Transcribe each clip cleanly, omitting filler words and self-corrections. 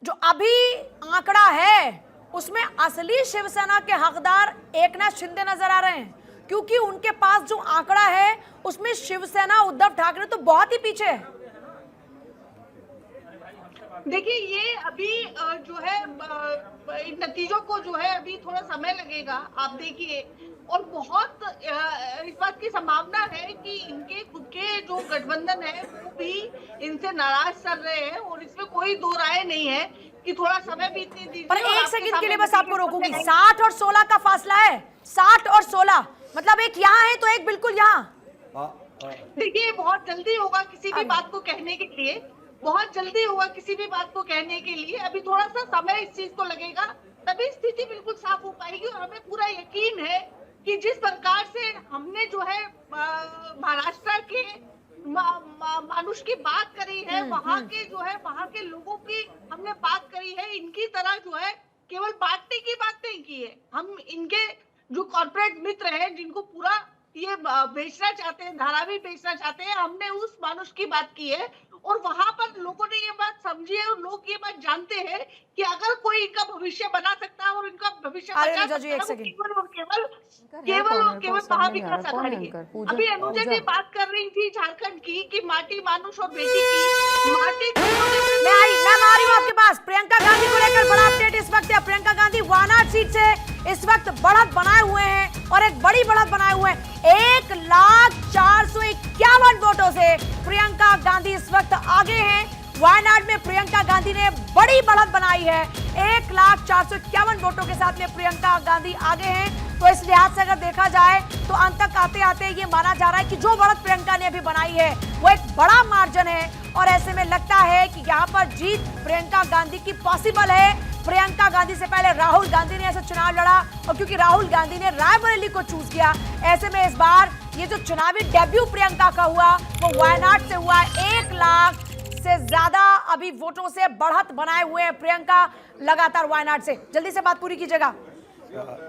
जो अभी आंकड़ा है उसमें असली शिवसेना के हकदार एकनाथ शिंदे नजर आ रहे हैं, क्योंकि उनके पास जो आंकड़ा है उसमें शिवसेना उद्धव ठाकरे तो बहुत ही पीछे है। देखिए, ये अभी जो है इन नतीजों को जो है अभी थोड़ा समय लगेगा, आप देखिए। और बहुत इस बात की संभावना है कि इनके खुद के जो गठबंधन है वो भी इनसे नाराज चल रहे हैं, और इसमें कोई दो राय नहीं है कि थोड़ा समय बीतने दीजिए। पर एक सेकंड के लिए बस आपको रोकूंगी, 60 और 16 का फासला है, 60 और 16, मतलब एक यहाँ है तो एक बिल्कुल यहाँ। देखिए, बहुत जल्दी होगा किसी भी बात को कहने के लिए, बहुत जल्दी होगा किसी भी बात को कहने के लिए। अभी थोड़ा सा समय इस चीज को लगेगा, तभी स्थिति बिल्कुल साफ हो पाएगी। और हमें पूरा यकीन है कि जिस प्रकार से हमने जो है महाराष्ट्र के मानुष की बात करी है, वहां के जो है वहां के लोगों की हमने बात करी है, इनकी तरह जो है केवल बांटने की बात नहीं की है। हम इनके जो कॉर्पोरेट मित्र हैं, जिनको पूरा ये बेचना चाहते हैं, धारावी बेचना चाहते हैं, हमने उस मानुष की बात की है। और वहां पर लोगों ने ये बात समझी है, और लोग ये बात जानते हैं कि अगर कोई इनका भविष्य बना सकता है और इनका भविष्य बचा सकता है, वो केवल और केवल महाविकास आघाड़ी है। अभी अनुजा जी बात कर रही थी झारखंड की, कि माटी मानुष और बेटी की माटी। मैं आ रही हूँ आपके पास। प्रियंका गांधी को लेकर बड़ा अपडेट इस वक्त है। प्रियंका गांधी वायनाड सीट से इस वक्त बढ़त बनाए हुए हैं, और एक बड़ी बढ़त बनाए हुए हैं। 1,04,51 वोटों से प्रियंका गांधी इस वक्त आगे हैं। वायनाड में प्रियंका गांधी ने बड़ी बढ़त बनाई है, 1,04,51 वोटों के साथ में प्रियंका गांधी आगे हैं। तो इस लिहाज से अगर देखा जाए तो अंत तक आते आते ये माना जा रहा है कि जो बढ़त प्रियंका ने अभी बनाई है वो एक बड़ा मार्जिन है, और ऐसे में लगता है कि यहाँ पर जीत प्रियंका गांधी की पॉसिबल है। प्रियंका गांधी से पहले राहुल गांधी ने ऐसा चुनाव लड़ा, और क्योंकि राहुल गांधी ने रायबरेली को चूज किया, ऐसे में इस बार ये जो चुनावी डेब्यू प्रियंका का हुआ वो वायनाड से हुआ। 1 लाख से ज्यादा अभी वोटों से बढ़त बनाए हुए हैं प्रियंका लगातार वायनाड से। जल्दी से बात पूरी कीजिएगा।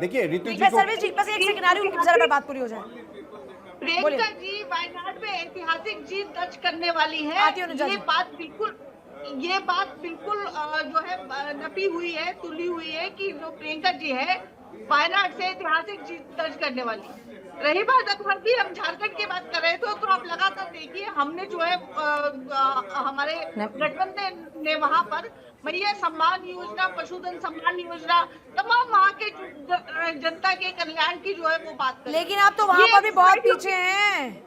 देखिए ऋतु जी को सर्विस जी बस एक सेकंड आ रही हूँ, जरा बात पूरी हो जाए। प्रियंका जी वायनाड में ऐतिहासिक जीत दर्ज करने वाली है। ये बात बिल्कुल जो है नपी हुई है, तुली हुई है कि जो प्रियंका जी है वायनाड से ऐतिहासिक जीत दर्ज करने वाली है। रही बात अगर भी हम झारखंड की बात कर रहे थे, तो आप लगातार देखिए हमने जो है हमारे गठबंधन ने वहां पर मैया सम्मान योजना, पशुधन सम्मान योजना, तमाम वहाँ के जनता के कल्याण की जो है वो बात कर। लेकिन आप तो वहां पर भी बहुत पीछे हैं।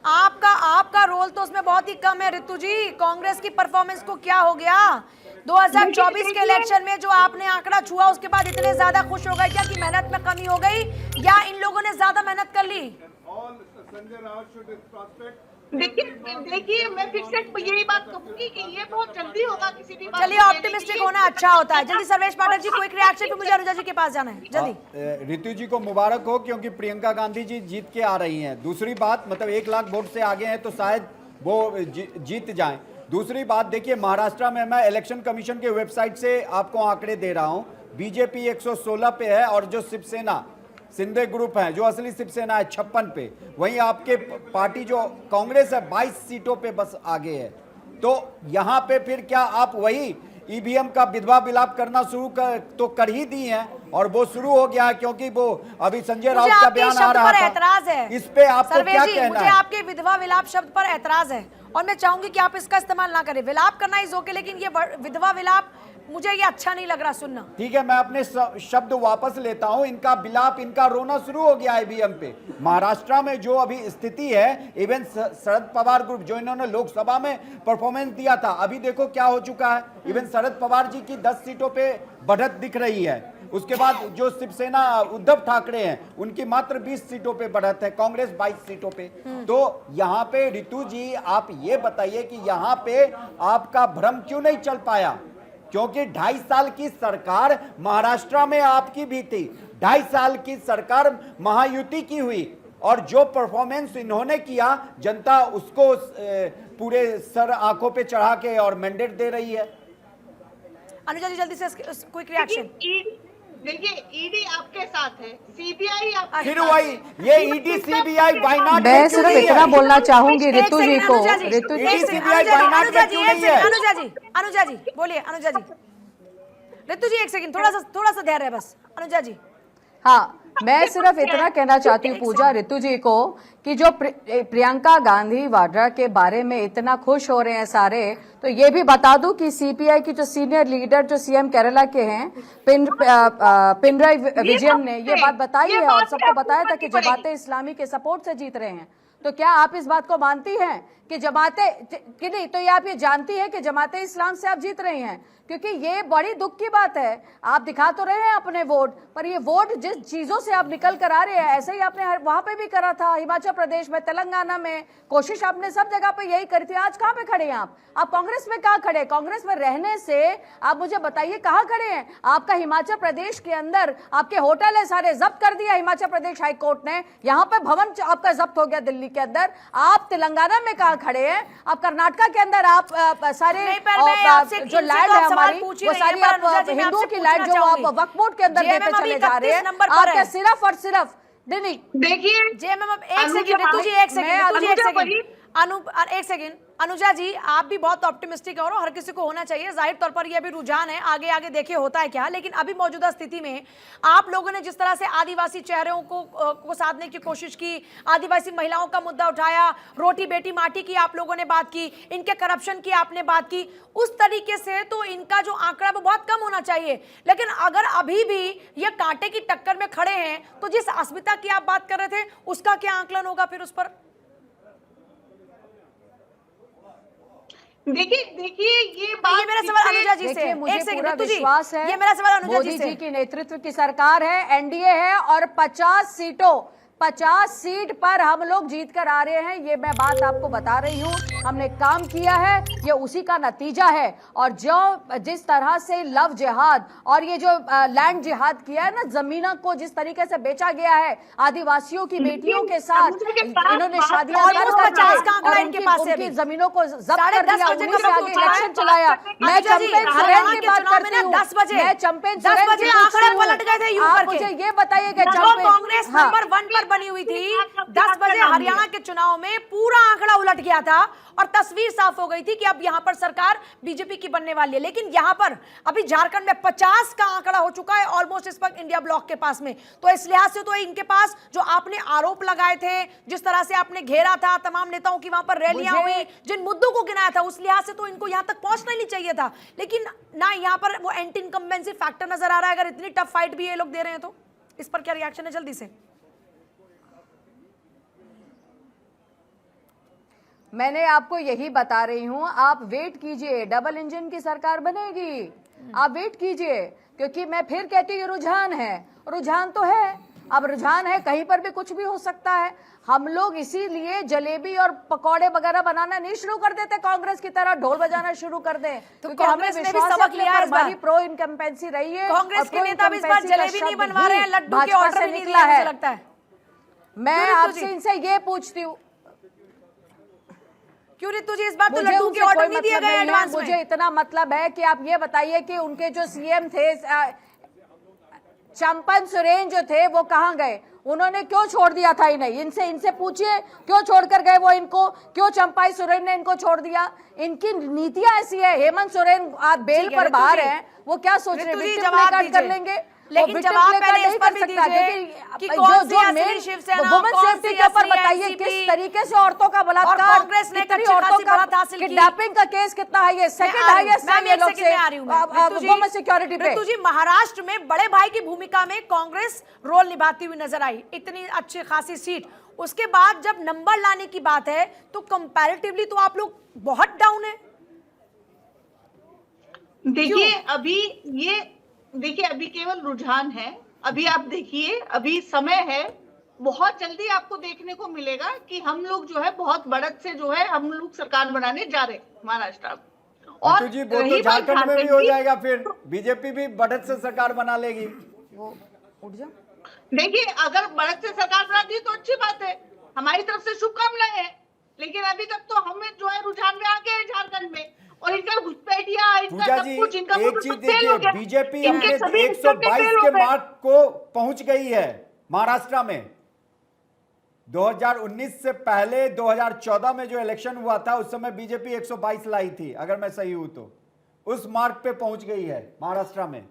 आपका रोल तो उसमें बहुत ही कम है ऋतु जी। कांग्रेस की परफॉर्मेंस को क्या हो गया? 2024 के इलेक्शन में जो आपने आंकड़ा छुआ उसके बाद इतने ज्यादा खुश हो गए क्या कि मेहनत में कमी हो गई, या इन लोगों ने ज्यादा मेहनत कर ली? देखिए मैं फिर से यही बात कहूंगी कि ये बहुत जल्दी होगा किसी भी बात। चलिए, ऑप्टिमिस्टिक होना अच्छा होता है। जल्दी सर्वेश पाठक जी क्विक रिएक्शन, फिर मुझे अनुजा जी के पास जाना है। जल्दी। ऋतु जी को मुबारक हो, क्योंकि प्रियंका गांधी जी जीत के आ रही हैं। दूसरी बात, मतलब 1 लाख वोट से आगे हैं तो शायद वो जीत जाएं। दूसरी बात देखिए, महाराष्ट्र में मैं इलेक्शन कमीशन के वेबसाइट से आपको आंकड़े दे रहा हूं। बीजेपी 116 पे है, और जो शिवसेना शिंदे ग्रुप है, जो असली शिवसेना है, 56 पे। वहीं आपके पार्टी जो कांग्रेस है 22 सीटों पे बस आगे है। तो यहाँ पे फिर क्या आप वही ईवीएम का विधवा विलाप करना शुरू कर ही दी हैं, और वो शुरू हो गया है, क्योंकि वो अभी संजय राउत का बयान आ रहा था। एतराज है इस पे आपको क्या कहना है? मुझे आपके विधवा विलाप शब्द पर एतराज है, और मैं चाहूंगी कि आप इसका इस्तेमाल ना करें। विलाप करना इज ओके, लेकिन ये विधवा विलाप मुझे ये अच्छा नहीं लग रहा सुनना। ठीक है, मैं अपने शब्द वापस लेता हूं। इनका विलाप, इनका रोना शुरू हो गया ईवीएम पे। महाराष्ट्र में जो अभी स्थिति है, इवन शरद पवार ग्रुप जो इन्होंने लोकसभा में परफॉर्मेंस दिया था, अभी देखो क्या हो चुका है। इवन शरद पवार जी की 10 सीटों पे बढ़त दिख रही है। उसके बाद जो शिवसेना उद्धव ठाकरे हैं उनकी मात्र 20 सीटों पे बढ़त है, कांग्रेस 22 सीटों पे। तो यहाँ पे ऋतु जी आप ये बताइए कि यहाँ पे आपका भ्रम क्यों नहीं चल पाया? क्योंकि 2.5 साल की सरकार महाराष्ट्र में आपकी भी थी, 2.5 साल की सरकार महायुति की हुई, और जो परफॉर्मेंस इन्होंने किया जनता उसको पूरे सर आंखों पे चढ़ा के और मैंडेट दे रही है। अनुजा जी जल्दी से क्विक रिएक्शन। देखिए ईडी आपके साथ है, सीबीआई आपके फिर वही ये ईडी सीबीआई वायनाड। मैं सिर्फ इतना बोलना चाहूंगी ऋतु जी को, ईडी सीबीआई वायनाड में क्यों नहीं है? अनुजा जी बोलिए। अनुजा जी ऋतु जी एक सेकंड, थोड़ा सा धैर्य है बस। अनुजा जी हाँ, मैं सिर्फ इतना कहना चाहती हूँ पूजा ऋतु जी को कि जो प्रियंका गांधी वाड्रा के बारे में इतना खुश हो रहे हैं सारे, तो ये भी बता दूं कि सीपीआई की जो सीनियर लीडर जो सीएम केरला के हैं पिनराई विजयन ने ये बात बताई है और सबको बताया था कि जमाते इस्लामी के सपोर्ट से जीत रहे हैं। तो क्या आप इस बात को मानती हैं कि जमाते कि नहीं, तो ये आप ये जानती है कि जमाते इस्लाम से आप जीत रही हैं? क्योंकि ये बड़ी दुख की बात है। आप दिखा तो रहे हैं अपने वोट, पर ये वोट जिस चीजों से आप निकल कर आ रहे हैं, ऐसे ही आपने वहां पे भी करा था, हिमाचल प्रदेश में, तेलंगाना में, कोशिश आपने सब जगह पे यही करी थी। आज कहाँ पे खड़े हैं आप कांग्रेस में कहाँ खड़े? कांग्रेस में रहने से आप मुझे बताइए कहाँ खड़े हैं? आपका हिमाचल प्रदेश के अंदर आपके होटल है सारे जब्त कर दिया हिमाचल प्रदेश हाई कोर्ट ने, यहाँ पे भवन आपका जब्त हो गया दिल्ली के अंदर। आप तेलंगाना में कहाँ खड़े हैं? आप कर्नाटका के अंदर आप सारे जो लैंड है हमारी, वो सारी आप हिंदुओं की लैंड जो आप वक्फ बोर्ड के अंदर देते चले जा रहे हैं। आपका सिर्फ और सिर्फ नहीं, देखिए जेएमएम, एक सेकंड ऋतु जी, एक सेकंड अनुजा जी, आप भी बहुत ऑप्टिमिस्टिक हो, हर किसी को होना चाहिए। जाहिर तौर पर ये अभी रुझान है, आगे आगे देखिए होता है क्या। लेकिन अभी मौजूदा स्थिति में आप लोगों ने जिस तरह से आदिवासी चेहरों को साधने की कोशिश की, आदिवासी महिलाओं का मुद्दा उठाया, रोटी बेटी माटी की आप लोगों ने बात की, इनके करप्शन की आपने बात की, उस तरीके से तो इनका जो आंकड़ा वो बहुत कम होना चाहिए। लेकिन अगर अभी भी ये कांटे की टक्कर में खड़े हैं, तो जिस अस्मिता की आप बात कर रहे थे उसका क्या आंकलन होगा फिर उस पर? देखिए ये बात, ये मेरा सवाल अनुजा जी से, मुझे पूरा ऋतु जी, विश्वास है, ये मेरा सवाल अनुजा मोदी जी की नेतृत्व की सरकार है, एनडीए है और 50 सीट पर हम लोग जीत कर आ रहे हैं। ये मैं बात आपको बता रही हूँ, हमने काम किया है, ये उसी का नतीजा है। और जो जिस तरह से लव जिहाद और ये जो लैंड जिहाद किया है ना, जमीनों को जिस तरीके से बेचा गया है, आदिवासियों की बेटियों के साथ इन्होंने शादियां और उनकी जमीनों को जब्त कर दिया, उन्हीं से आगे इलेक्शन चलाया। मैं चंपेन सोरेन की बात करती हूँ, मैं चंपेन सोरेन की आप मुझे ये बताइएगा, कांग्रेस नंबर 1 पर बनी हुई थी, 10 बजे हरियाणा के चुनाव में पूरा आंकड़ा उलट गया था और तस्वीर साफ हो गई थी कि अब यहां पर सरकार बीजेपी की बनने वाली है। लेकिन यहां पर अभी झारखंड में 50 का आंकड़ा हो चुका है ऑलमोस्ट इस वक्त इंडिया ब्लॉक के पास में। तो इस लिहाज से तो इनके पास जो आपने आरोप लगाए थे, जिस तरह से आपने घेरा था तमाम नेताओं की, वहां पर रैलियां हुई, जिन मुद्दों को गिनाया था, उस लिहाज से तो इनको यहां तक पहुंचना ही नहीं चाहिए था। लेकिन ना यहां पर वो एंटी इनकम्बेंसी फैक्टर नजर आ रहा है। अगर इतनी टफ फाइट भी ये लोग दे रहे हैं तो इस पर क्या रिएक्शन है जल्दी से? मैंने आपको यही बता रही हूं, आप वेट कीजिए, डबल इंजन की सरकार बनेगी, आप वेट कीजिए। क्योंकि मैं फिर कहती हूँ रुझान है, रुझान तो है, अब रुझान है, कहीं पर भी कुछ भी हो सकता है। हम लोग इसीलिए जलेबी और पकौड़े वगैरह बनाना नहीं शुरू कर देते कांग्रेस की तरह, ढोल बजाना शुरू कर दें। तो कांग्रेस ने भी सबक लिया है, हमारी प्रो इनकम्पेंसी रही है। कांग्रेस के नेता भी इस बार जलेबी नहीं बनवा रहे हैं, लड्डू के ऑर्डर भी नहीं दिया है, मुझे लगता है। मैं आपसे इनसे ये पूछती हूँ, क्यों ऋतु जी इस बार तो लड्डू के ऑर्डर नहीं दिए गए एडवांस में? मुझे इतना मतलब है कि आप ये बताइए कि उनके जो सीएम थे चंपन सोरेन जो थे वो कहां गए? उन्होंने क्यों छोड़ दिया था इन्हें? इनसे पूछिए क्यों छोड़कर गए वो इनको, क्यों चंपाई सोरेन ने इनको छोड़ दिया? इनकी नीतियां ऐसी है। हेमंत सोरेन आप बेल पर बाहर हैं, वो क्या सोच रहे हैं? जवाब कर लेंगे, लेकिन जवाब पहले इस पर भी दीजिए कि कौन सी असली शिवसेना, वुमेन सेफ्टी के ऊपर बताइए किस तरीके से औरतों का बलात्कार, कांग्रेस ने औरतों का हासिल किया, किडनैपिंग का केस कितना है? ये सेकंड हाईएस्ट है ये लोग से वुमेन सिक्योरिटी पे। ऋतु जी, महाराष्ट्र में बड़े भाई की भूमिका में कांग्रेस रोल निभाती हुई नजर आई, इतनी अच्छी खासी सीट। उसके बाद जब नंबर लाने की बात है तो कंपैरेटिवली तो आप लोग बहुत डाउन है। देखिए अभी केवल रुझान है। अभी आप देखिए, अभी समय है, बहुत जल्दी आपको देखने को मिलेगा कि हम लोग जो है बहुत बढ़त से जो है हम लोग सरकार बनाने जा रहे हैं महाराष्ट्र में। और जी वो तो झारखंड में भी हो जाएगा, फिर बीजेपी भी बढ़त से सरकार बना लेगी। वो उठ जा। देखिए अगर बढ़त से सरकार बना दी तो अच्छी बात है, हमारी तरफ से शुभकामनाएं हैं। लेकिन अभी तक तो हमें जो है रुझान में आ गए हैं झारखंड में, और इनका घुसपैठिया, इनका सब कुछ, इनका एक चीज देखिए, बीजेपी अपने 122 के मार्क को पहुंच गई है महाराष्ट्र में। 2019 से पहले 2014 में जो इलेक्शन हुआ था उस समय बीजेपी 122 लाई थी, अगर मैं सही हूं तो उस मार्क पे पहुंच गई है महाराष्ट्र में।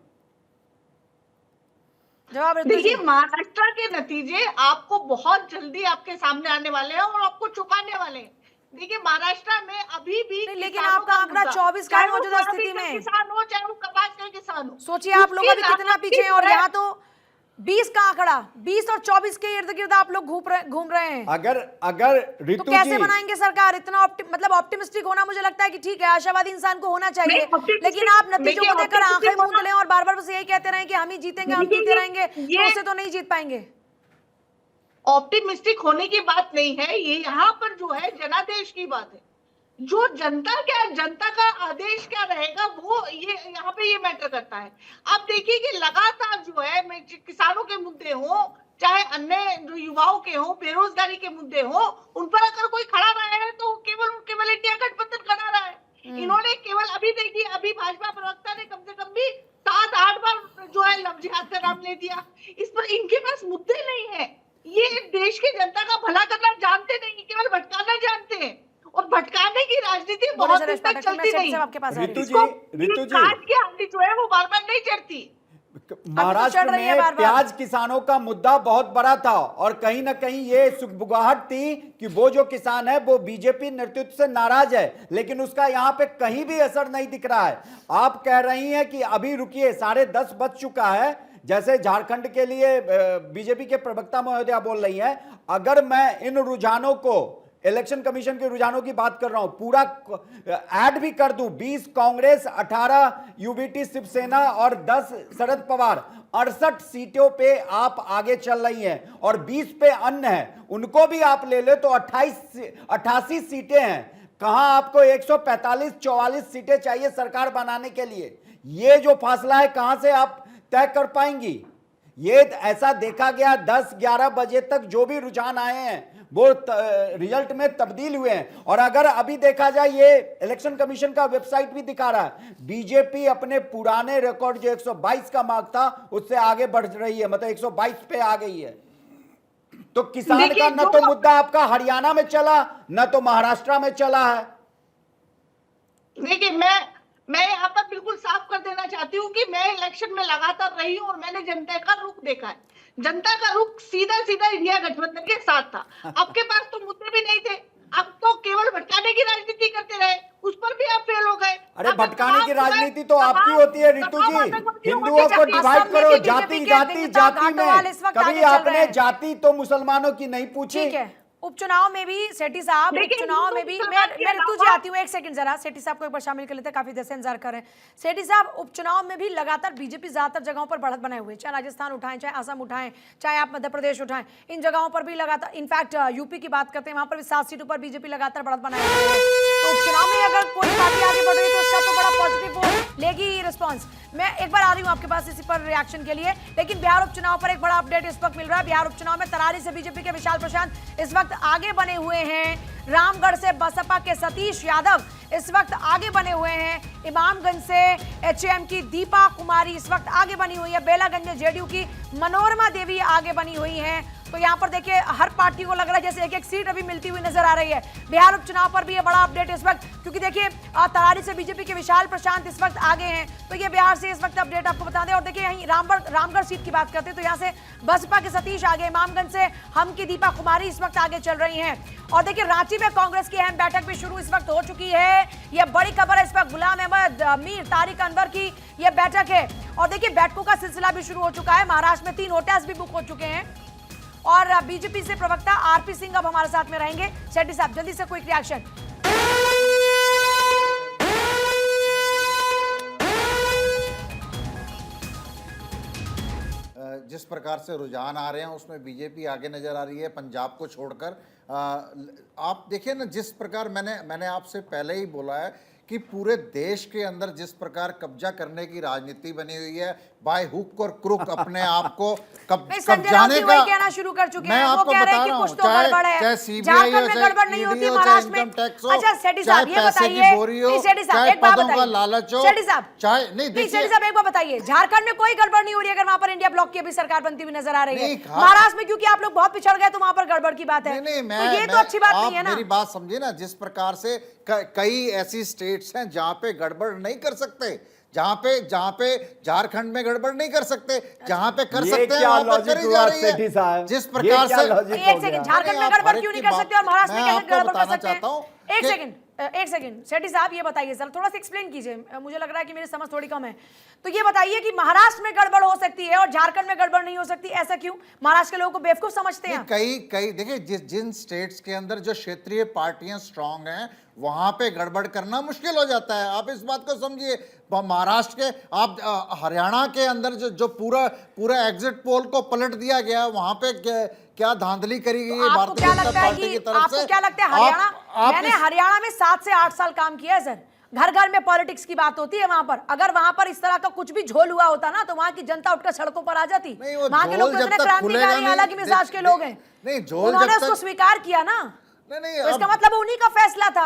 जवाब ऋतु जी। देखिए, महाराष्ट्र के नतीजे आपको बहुत जल्दी आपके सामने आने वाले हैं और आपको चौंकाने वाले हैं। देखिए, महाराष्ट्र में अभी भी नहीं, लेकिन किसानों आपका का आंकड़ा मुद्दा, 24 का चाहे है वो मौजूदा सोयाबीन स्थिति का में। किसान हो, चाहे वो कपास का किसान हो, सोचिए आप लोग उसकी अभी कितना लागत पीछे हैं, और जो है, यहाँ तो 20 का आंकड़ा, 20 और 24 के इर्द गिर्द आप लोग घूम रहे हैं। अगर अगर तो ऋतु कैसे जी, बनाएंगे सरकार? इतना मतलब ऑप्टिमिस्टिक होना मुझे लगता है कि ठीक है, आशावादी इंसान को होना चाहिए, नहीं, optimistic- लेकिन आप नतीजों देखिए, को देखकर आंखें optimistic मूंद होना- लें और बार बार बस यही कहते रहें कि हम ही जीतेंगे, हम देखिए, जीते रहेंगे, तो ये- उससे तो नहीं जीत पाएंगे। ऑप्टिमिस्टिक होने की बात नहीं है, ये यहाँ पर जो है जनादेश की बात है। जो जनता का आदेश क्या रहेगा, वो ये यहाँ पे ये मैटर करता है। आप देखिए कि लगातार जो है किसानों के मुद्दे हो, चाहे अन्य जो युवाओं के हो, बेरोजगारी के मुद्दे हो, उन पर अगर कोई खड़ा रहा है तो केवल इंडिया गठबंधन खड़ा रहा है। इन्होंने केवल अभी देखिए, अभी भाजपा प्रवक्ता ने कम से कम भी 7-8 बार जो है लव जिहाद का नाम ले दिया। इस पर इनके पास मुद्दे नहीं है। ये देश की जनता का भला करना जानते नहीं, केवल भटकाना जानते हैं, और भटकाने की राजनीति बहुत दिन तक चलती नहीं। आपके पास ऋतु जी, काट के हांडी जो है वो बार बार नहीं चढ़ती। महाराष्ट्र चढ़ रही है में बार-बार। प्याज किसानों का मुद्दा बहुत बड़ा था, और कहीं ना कहीं ये सुगबुगाहट थी कि वो जो किसान है वो बीजेपी नेतृत्व से नाराज है, लेकिन उसका यहाँ पे कहीं भी असर नहीं दिख रहा है। आप कह रही हैं कि अभी रुकिए, 10:30 बज चुका है, जैसे झारखंड के लिए बीजेपी के प्रवक्ता महोदया बोल रही हैं। अगर मैं इन रुझानों को, इलेक्शन कमीशन के रुझानों की बात कर रहा हूं, पूरा ऐड भी कर दूं, 20 कांग्रेस, 18 यूबीटी शिवसेना और 10 शरद पवार, 68 सीटों पे आप आगे चल रही हैं, और 20 पे अन्य हैं, उनको भी आप ले ले तो 88 सीटें हैं। कहां आपको 145-44 सीटें चाहिए सरकार बनाने के लिए? ये जो फासला है कहां से आप तय कर पाएंगी? ये ऐसा देखा गया 10-11 बजे तक जो भी रुझान आए हैं वो रिजल्ट में तब्दील हुए हैं। और अगर अभी देखा जाए, ये इलेक्शन कमीशन का वेबसाइट भी दिखा रहा है, बीजेपी अपने पुराने रिकॉर्ड जो 122 का मार्क था उससे आगे बढ़ रही है, मतलब 122 पे आ गई है। तो किसान का न तो मुद्दा आपका हरियाणा में चला, न तो महाराष्ट्र में चला है। देखिए, मैं यहाँ पर बिल्कुल साफ कर देना चाहती हूँ कि मैं इलेक्शन में लगातार रही हूँ और मैंने जनता का रुख देखा है। जनता का रुख सीधा इंडिया गठबंधन के साथ था। आपके पास तो मुद्दे भी नहीं थे, अब तो केवल भटकाने की राजनीति करते रहे, उस पर भी आप फेल हो गए। अरे भटकाने की राजनीति तो आपकी होती है ऋतु जी। हिंदुओं को डिवाइड करो, जाति में। कभी आपने जाति तो मुसलमानों की नहीं पूछी। ठीक है, उपचुनाव में भी सेठी साहब, उपचुनाव में भी मैं ऋतु जी आती हूँ, एक सेकंड जरा, सेठी साहब को एक बार शामिल कर लेते हैं, काफी देर से इंतजार कर रहे हैं। सेठी साहब, उपचुनाव में भी लगातार बीजेपी ज्यादातर जगहों पर बढ़त बनाए हुए, चाहे राजस्थान उठाएं, चाहे असम उठाएं, चाहे आप मध्य प्रदेश उठाएं, इन जगहों पर भी लगातार, इनफैक्ट यूपी की बात करते हैं, वहां पर भी 7 सीटों पर बीजेपी लगातार बढ़त बनाए हुए है। तो उपचुनाव में अगर कोई पार्टी आगे बढ़ रही है तो उसका तो बड़ा पॉजिटिव वो लेगी रिस्पॉन्स। मैं एक बार आ रही हूँ आपके पास इसी पर रिएक्शन के लिए, लेकिन बिहार उपचुनाव पर एक बड़ा अपडेट इस वक्त मिल रहा है। बिहार उपचुनाव में तरारी से बीजेपी के विशाल प्रशांत इस वक्त आगे बने हुए हैं, रामगढ़ से बसपा के सतीश यादव इस वक्त आगे बने हुए हैं, इमामगंज से एचएम की दीपा कुमारी इस वक्त आगे बनी हुई है, बेलागंज में जेडीयू की मनोरमा देवी आगे बनी हुई हैं। तो यहाँ पर देखिए, हर पार्टी को लग रहा है जैसे एक एक सीट अभी मिलती हुई नजर आ रही है। बिहार उपचुनाव पर भी ये बड़ा अपडेट इस वक्त, क्योंकि देखिए तरारी से बीजेपी के विशाल प्रशांत इस वक्त आगे हैं, तो ये बिहार से इस वक्त अपडेट आपको बता दें। और देखिए यहीं रामगढ़ सीट की बात करते हैं तो यहाँ से बसपा के सतीश आगे, इमामगंज से हम की दीपा कुमारी इस वक्त आगे चल रही हैं। और देखिए रांची में कांग्रेस की अहम बैठक भी शुरू इस वक्त हो चुकी है। यह बड़ी खबर है इस वक्त, गुलाम अहमद मीर तारिक अनवर की यह बैठक है। और देखिए बैठकों का सिलसिला भी शुरू हो चुका है, महाराष्ट्र में 3 होटल्स भी बुक हो चुके हैं। और बीजेपी से प्रवक्ता आरपी सिंह अब हमारे साथ में रहेंगे। शेट्टी साहब, जल्दी से क्विक रिएक्शन। जिस प्रकार से रुझान आ रहे हैं उसमें बीजेपी आगे नजर आ रही है पंजाब को छोड़कर। आप देखिए ना, जिस प्रकार मैंने आपसे पहले ही बोला है कि पूरे देश के अंदर जिस प्रकार कब्जा करने की राजनीति बनी हुई है, बाय हुक और क्रुक अपने आप को कब्जाने का कहना शुरू कर चुके मैं हैं। आपको वो कह रहे हैं कि कुछ तो गड़बड़ है, चाहे सीबीआई झारखंड में गड़बड़ नहीं होती, महाराष्ट्र में। अच्छा सेठी साहब ये बताइए, सेठी साहब एक बात बताइए, लालच हो, सेठी साहब चाहे नहीं, सेठी साहब एक बात बताइए, झारखंड में कोई गड़बड़ नहीं हो रही अगर वहां पर इंडिया ब्लॉक की अभी सरकार बनती हुई नजर आ रही है। महाराष्ट्र में क्योंकि आप लोग बहुत पिछड़ गए तो वहां पर गड़बड़ की बात है, तो ये तो अच्छी बात नहीं है ना। मेरी बात समझिए ना, जिस प्रकार से कई ऐसी स्टेट्स हैं जहां पे गड़बड़ नहीं कर सकते, जहां पे झारखंड में गड़बड़ नहीं कर सकते, जहां पे कर ये सकते हैं क्या वहां पर लॉजिक करी हुआ जा रही सेठी है। साहब? जिस ये प्रकार क्या से लॉजिक एक सेकंड, झारखंड में गड़बड़ क्यों नहीं कर सकते और महाराष्ट्र में कैसे गड़बड़ कर सकते हैं? एक सेकंड सेठी साहब ये बताइए सर, थोड़ा सा एक्सप्लेन कीजिए, मुझे लग रहा है कि मेरी समझ थोड़ी कम है। तो ये बताइए कि महाराष्ट्र में गड़बड़ हो सकती है और झारखंड में गड़बड़ नहीं हो सकती, ऐसा क्यों? महाराष्ट्र के लोगों को बेवकूफ समझते हैं? कई देखिए, जिन स्टेट्स के अंदर जो क्षेत्रीय पार्टियां स्ट्रांग हैं वहां पे गड़बड़ करना मुश्किल हो जाता है। आप इस बात को समझिए। महाराष्ट्र के, आप हरियाणा के अंदर जो पूरा एग्जिट पोल को पलट दिया गया, वहां पे क्या धांधली करी गई है भारतीय जनता पार्टी की तरफ से। आपको क्या लगता है हरियाणा, मैंने हरियाणा में 7 से 8 साल काम किया है सर, घर घर में पॉलिटिक्स की बात होती है वहां पर। अगर वहां पर इस तरह का कुछ भी झोल हुआ होता ना तो वहां की जनता उठकर सड़कों पर आ जाती। वहां के लोग तो इतने क्रांतिकारी, अलग मिजाज के लोग हैं, उन्होंने उसको स्वीकार किया ना, नहीं, तो इसका मतलब उन्हीं का फैसला था।